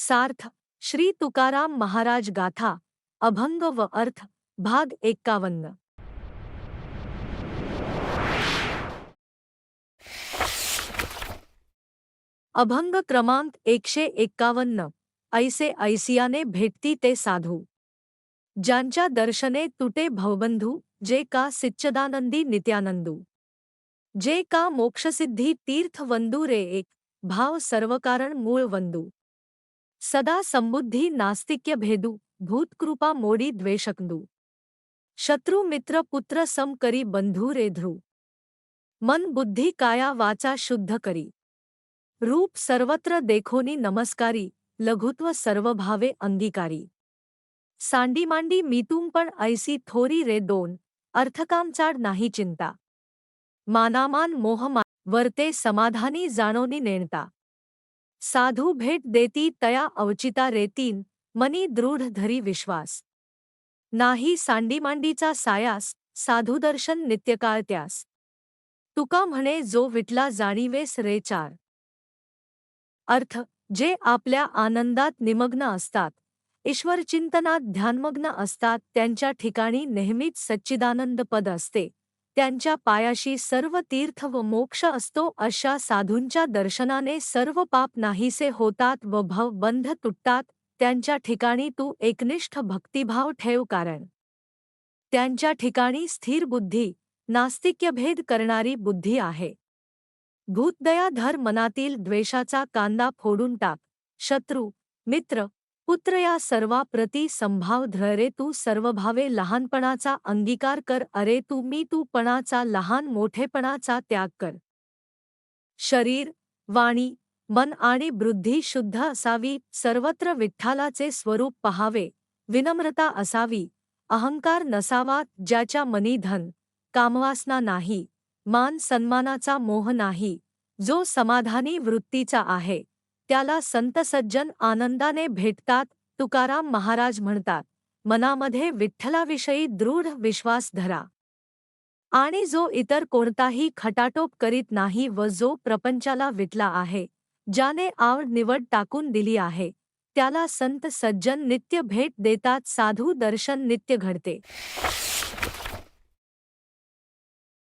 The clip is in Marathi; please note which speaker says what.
Speaker 1: सार्थ श्री तुकाराम महाराज गाथा अभंग व अर्थ भाग 51। अभंग क्रमांक 151। ऐसे ऐसियाने भेटती ते साधू, ज्यांच्या दर्शने तुटे भवबंधू, जे का सिच्चदानंदी नित्यानंदू, जे का मोक्षसिद्धी तीर्थ वंदू रे एक, भाव सर्वकारण मूळ वंदू, सदा संबुद्धी नास्तिक्य भेदू, भूतकृपा मोडी द्वेषकंदू, शत्रु मित्र पुत्र सम करी बंधू रे ध्रुव, मन बुद्धी काया वाचा शुद्ध करी, रूप सर्वत्र देखोनी नमस्कारी, लघुत्व सर्व भावे अंगीकारी, सांडी मांडी मीतूम पण ऐसी थोरी रे दोन, अर्थकामचाड नाही चिंता, मानामान मोहमान वर्ते समाधानी जाणोनी नेणता, साधू भेट देती तया अवचिता रे तीन, मनी दृढ धरी विश्वास, नाही सांडीमांडीचा सायास, साधुदर्शन नित्यकाळ त्यास, तुका म्हणे जो विटला जाणीवेस रे चार। अर्थ जे आपल्या आनंदात निमग्न असतात, ईश्वरचिंतनात ध्यानमग्न असतात, त्यांच्या ठिकाणी नेहमीच सच्चिदानंद पद असते, त्यांच्या पायाशी सर्व तीर्थ व मोक्ष असतो, अशा साधूंच्या दर्शनाने सर्व पाप नाहीसे होतात व भव बंध तुटतात। त्यांच्या ठिकाणी तू एकनिष्ठ भक्तिभाव ठेव, कारण त्यांच्या ठिकाणी स्थिर बुद्धी, नास्तिक्यभेद करणारी बुद्धी आहे। भूतदया धर, मनातील द्वेषाचा कांदा फोडून टाक, शत्रू मित्र पुत्र या सर्वा प्रती संभाव धर रे, तू सर्वभावे लहानपणाचा अंगीकार कर, अरे तू मी तूपणाचा लहान मोठेपणाचा त्याग कर। शरीर वाणी मन आणि बुद्धी शुद्ध असावी, सर्वत्र विठ्ठलाचे स्वरूप पहावे, विनम्रता असावी, अहंकार नसावा, ज्याच्या मनी धन कामवासना नाही, मान सन्मानाचा मोह नाही, जो समाधानी वृत्तीचा आहे, त्याला संत सज्जन आनंदाने भेटतात। तुकाराम महाराज म्हणतात, मनामध्ये विठ्ठलाविषयी दृढ विश्वास धरा, आणि जो इतर कोणताही खटाटोप करीत नाही व जो प्रपंचाला विटला आहे, ज्याने आवड निवड टाकून दिली आहे, त्याला संत सज्जन नित्य भेट देतात, साधू दर्शन नित्य घडते।